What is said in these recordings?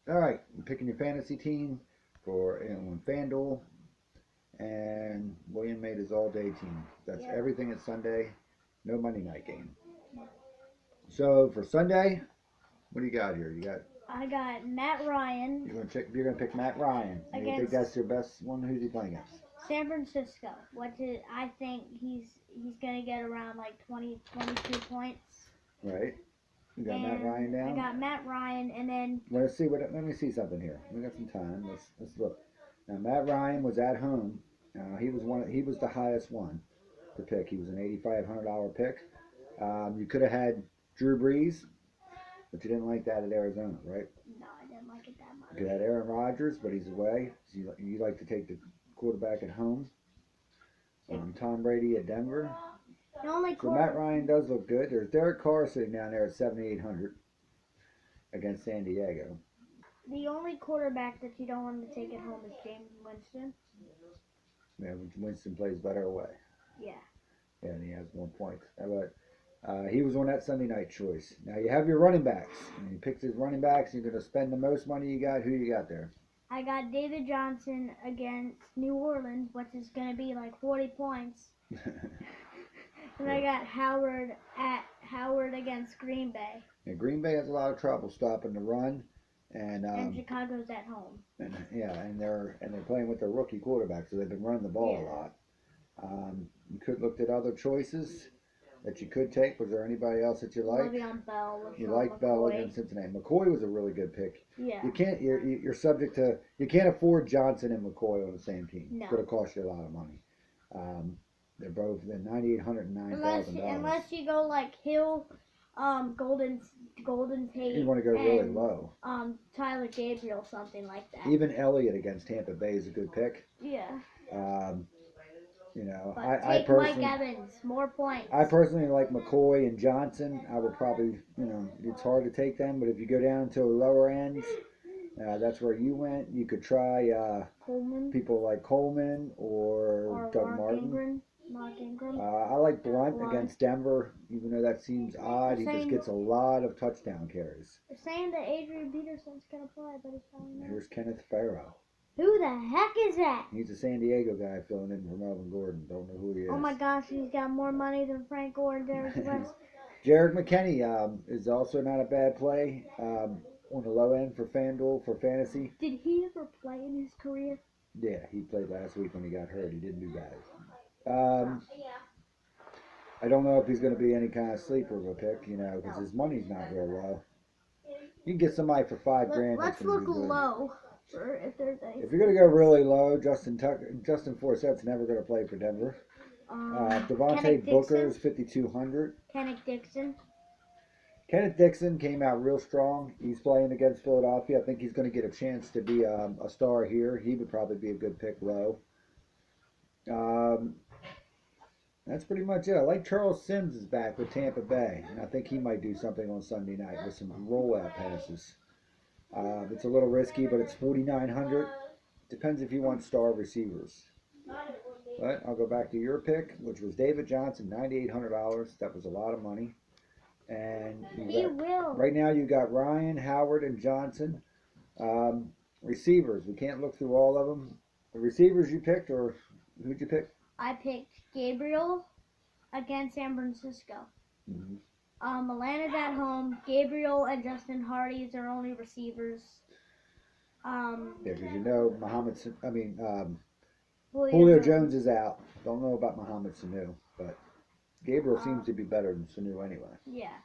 All right, you're picking your fantasy team for on FanDuel, and William made his all-day team. That's Yep. everything at Sunday. No Monday night game. So for Sunday, what do you got here? You got I got Matt Ryan you're gonna pick Matt Ryan. And you think against that's your best one? Who's he playing against? San Francisco. I think he's gonna get around like 22 points. Right. You got Matt And Ryan I down. got Matt Ryan, and then Let's see what. Let me see something here. We got some time. Let's look. Now Matt Ryan was at home. He was one. He was the highest one to pick. He was an $8,500 pick. You could have had Drew Brees, but you didn't like that at Arizona, right? no, I didn't like it that You much. could have had Aaron Rodgers, but he's away. So you like to take the quarterback at home. Tom Brady at Denver. The only So Matt quarter, Ryan does look good. There's Derek Carr sitting down there at 7,800 against San Diego. the only quarterback that you don't want to take at home is James Winston. Yeah, Winston plays better away. Yeah. Yeah, and he has more points. But he was on that Sunday night choice. Now you have your running backs. And he picks his running backs. You're going to spend the most money you got. Who you got there? I got David Johnson against New Orleans, which is going to be like 40 points. And I got Howard against Green Bay. And Green Bay has a lot of trouble stopping the run, and Chicago's at home. and they're playing with their rookie quarterback, so they've been running the ball a lot. You could look at other choices that you could take. Was there anybody else that you like? Le'Veon Bell. You like Bell against Cincinnati. McCoy was a really good pick. Yeah. You can't. You're subject to. You can't afford Johnson and McCoy on the same team. No. It's going to cost you a lot of money. They're both in $9,800 and $9,000. Unless you go like Hill, Golden Tate. You want to go really low. Tyler Gabriel, something like that. Even Elliott against Tampa Bay is a good pick. Yeah. You know, But I take personally, Mike Evans, more points. I personally like McCoy and Johnson. I would probably, it's hard to take them, but if you go down to lower ends, that's where you went. You could try Coleman. people like Coleman or Doug Martin. Mark Ingram. I like Blunt against Denver, even though that seems odd. He just gets a lot of touchdown carries. They're saying that Adrian Peterson's going to play, but he's probably not. Here's Kenneth Farrow. Who the heck is that? He's a San Diego guy filling in for Melvin Gordon. Don't know who he is. Oh my gosh, he's got more money than Frank Gore and Derek West. Jared McKinney is also not a bad play on the low end for FanDuel for fantasy. Did he ever play in his career? Yeah, he played last week when he got hurt. He didn't do bad. I don't know if he's going to be any kind of sleeper of a pick, because his money's not real low. You can get somebody for $5,000. Let's look low. If you're going to go really low, Justin Forsett's never going to play for Denver. Devontae Booker is 5,200. Kenneth Dixon came out real strong. He's playing against Philadelphia. I think he's going to get a chance to be a star here. He would probably be a good pick low. That's pretty much it. I like Charles Sims is back with Tampa Bay, and I think he might do something on Sunday night with some rollout passes. It's a little risky, but it's 4,900. Depends if you want star receivers. But I'll go back to your pick, which was David Johnson, $9,800. That was a lot of money. And right now you got Ryan, Howard, and Johnson. Receivers, we can't look through all of them. The receivers you picked, or who'd you pick? I picked Gabriel against San Francisco. Mm-hmm. Atlanta's at home. Gabriel and Justin Hardy is their only receivers. Yeah, because Julio Jones is out. Don't know about Mohamed Sanu, but Gabriel seems to be better than Sanu anyway. Yeah.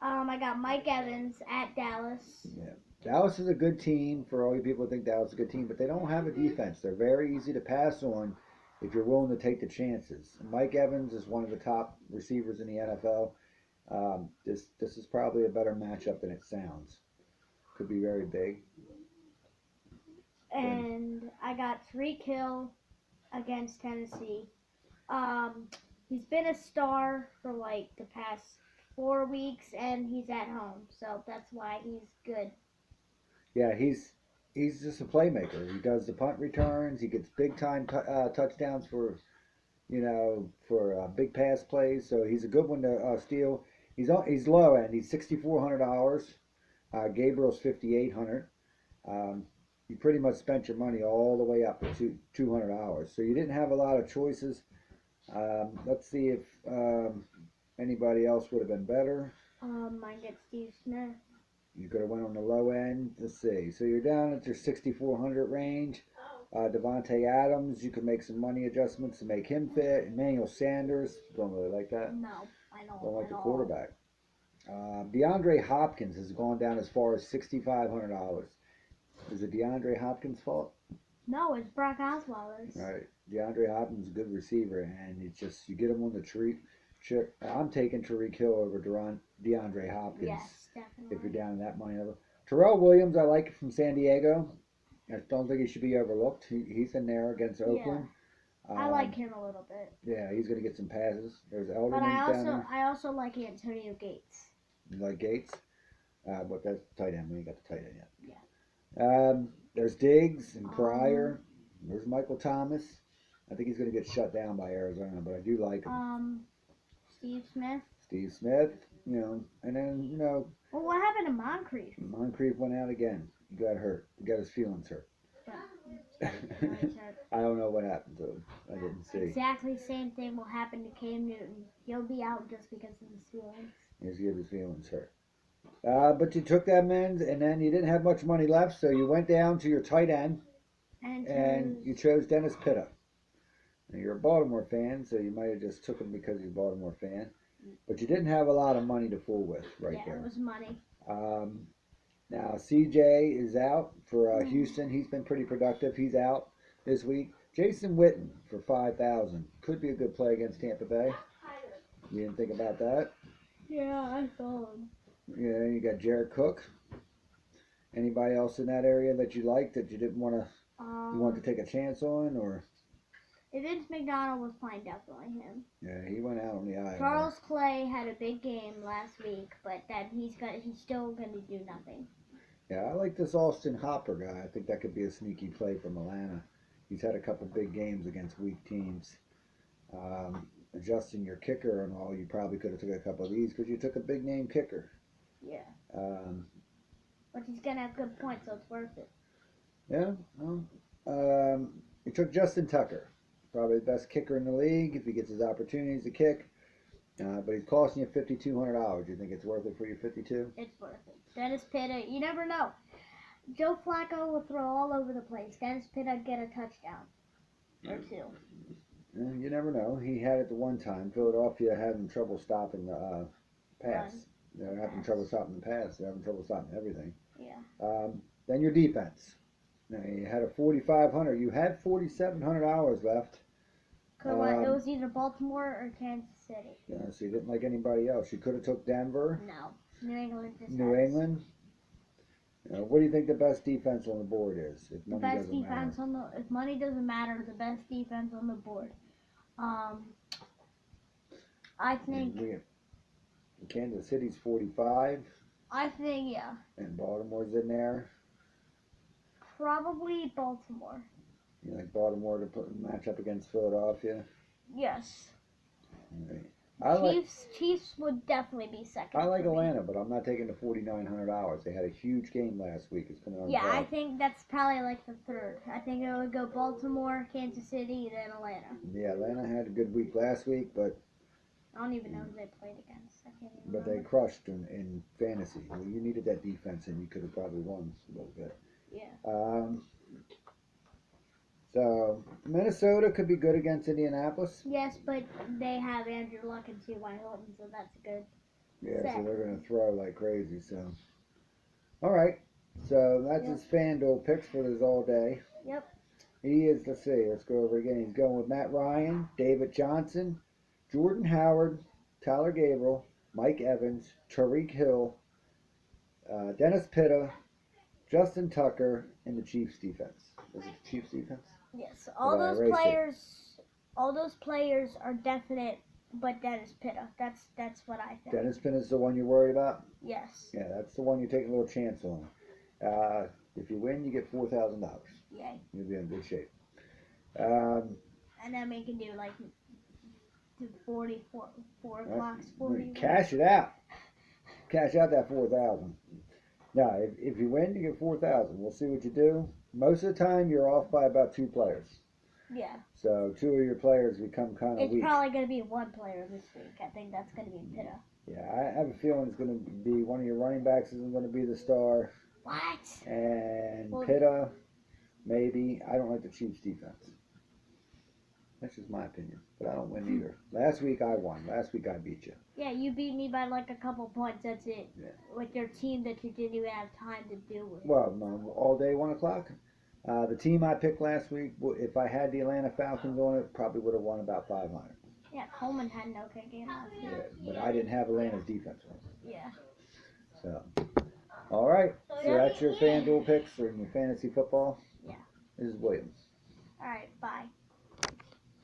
I got Mike Evans at Dallas. Yeah. Dallas is a good team for all you people who think Dallas is a good team, but they don't have a defense. They're very easy to pass on if you're willing to take the chances. Mike Evans is one of the top receivers in the NFL. This is probably a better matchup than it sounds. Could be very big. And I got Tyreek Hill against Tennessee. He's been a star for like the past 4 weeks, and he's at home, so that's why he's good. Yeah, he's just a playmaker. He does the punt returns. He gets big time touchdowns for big pass plays. So he's a good one to steal. He's low end. He's $6,400. Gabriel's $5,800. You pretty much spent your money all the way up to $200. So you didn't have a lot of choices. Let's see if anybody else would have been better. Mine gets Steve Smith. You could have went on the low end. Let's see. So you're down at your 6,400 range. Devontae Adams, you can make some money adjustments to make him fit. Emmanuel Sanders, don't really like that. No, I don't. Don't like at the all. quarterback. DeAndre Hopkins has gone down as far as $6,500. Is it DeAndre Hopkins' fault? No, it's Brock Osweiler's. All right. DeAndre Hopkins is a good receiver, and it's just you get him on the tree. I'm taking Tyreek Hill over DeAndre Hopkins. Yes, definitely. If you're down in that money level. Terrell Williams, I like it from San Diego. I don't think he should be overlooked. He's in there against Oakland. I like him a little bit. Yeah, he's going to get some passes. There's But Elderman down there. I also like Antonio Gates. You like Gates? But that's tight end. We ain't got the tight end yet. Yeah. There's Diggs and Pryor. There's Michael Thomas. I think he's going to get shut down by Arizona, but I do like him. Steve Smith. Steve Smith, and then, Well, what happened to Moncrief? Moncrief went out again. He got hurt. He got his feelings hurt. I don't know what happened to him. I didn't see. Exactly same thing will happen to Cam Newton. He'll be out just because of his feelings. He's getting his feelings hurt. But you took that men's, and then you didn't have much money left, so you went down to your tight end, and you chose Dennis Pitta. Now, you're a Baltimore fan, so you might have just took him because you're a Baltimore fan. But you didn't have a lot of money to fool with there. Yeah, it was money. Now, CJ is out for Houston. He's been pretty productive. He's out this week. Jason Witten for $5,000. Could be a good play against Tampa Bay. You didn't think about that? Yeah, I saw him. Yeah, you got Jared Cook. Anybody else in that area that you liked that you didn't want to you wanted to take a chance on, or? If Vince McDonald was playing, definitely him. Yeah, he went out on the IR. Charles Clay had a big game last week, but then he's still gonna do nothing. Yeah, I like this Austin Hopper guy. I think that could be a sneaky play from Atlanta. He's had a couple big games against weak teams. Adjusting your kicker and all, you probably could have took a couple of these because you took a big name kicker. Yeah. Um, But he's gonna have good points, so it's worth it. Yeah. Well, you took Justin Tucker, probably the best kicker in the league if he gets his opportunities to kick. But he's costing you $5,200. You think it's worth it for your 52? It's worth it. Dennis Pitta, you never know. Joe Flacco will throw all over the place. Dennis Pitta get a touchdown or two. You never know. He had it the one time. Philadelphia having trouble stopping the pass. They're having trouble stopping the pass. They're having trouble stopping everything. Yeah. Then your defense. Now you had a $4,500. You had $4,700 left. It was either Baltimore or Kansas City. Yeah, so you didn't like anybody else. You could have took Denver. No. New England. New England. What do you think the best defense on the board is? If money doesn't matter? If money doesn't matter, the best defense on the board. I think. Kansas City's 45. I think, yeah. And Baltimore's in there. Probably Baltimore. You like Baltimore to match up against Philadelphia? Yes. Right. Chiefs would definitely be second. I like Atlanta, but I'm not taking the $4,900. They had a huge game last week. It's coming on. Yeah, I think that's probably like the third. I think it would go Baltimore, Kansas City, then Atlanta. Yeah, Atlanta had a good week last week, but I don't even know who they played against. I can't even but remember. they crushed in fantasy. Well, you needed that defense, and you could have probably won a little bit. Yeah. So Minnesota could be good against Indianapolis. Yes, but they have Andrew Luck and T.Y. Hilton, so that's good. Yeah, set. so they're going to throw like crazy. So, all right. So that's his FanDuel picks for this all day. Yep. He is, let's go over again. He's going with Matt Ryan, David Johnson, Jordan Howard, Tyler Gabriel, Mike Evans, Tyreek Hill, Dennis Pitta, Justin Tucker, and the Chiefs defense. Was it the Chiefs defense? Yes. All those players are definite, but Dennis Pitta. That's what I think. Dennis Pitta's the one you're worried about? Yes. Yeah, that's the one you take a little chance on. If you win, you get $4,000. Yay. You'll be in good shape. And then we can do like 4 o'clock, 40. Cash it out. Cash out that $4,000. Now, if you win, you get 4,000. We'll see what you do. Most of the time, you're off by about 2 players. Yeah. So 2 of your players become kind of It's weak. probably going to be one player this week. I think that's going to be Pitta. Yeah, I have a feeling it's going to be one of your running backs isn't going to be the star. What? And Well- Pitta, maybe. I don't like the Chiefs' defense. That's just my opinion. But I don't win either. Last week I won. Last week I beat you. Yeah, you beat me by like a couple points. That's it. Yeah. With your team that you didn't even have time to deal with. Well, all day 1 o'clock. The team I picked last week, if I had the Atlanta Falcons on it, probably would have won about 500. Yeah, Coleman had an okay game last week. Yeah, but I didn't have Atlanta's defense on. Yeah. So, all right. So that's your FanDuel picks or your fantasy football. Yeah. This is Williams. All right. Bye.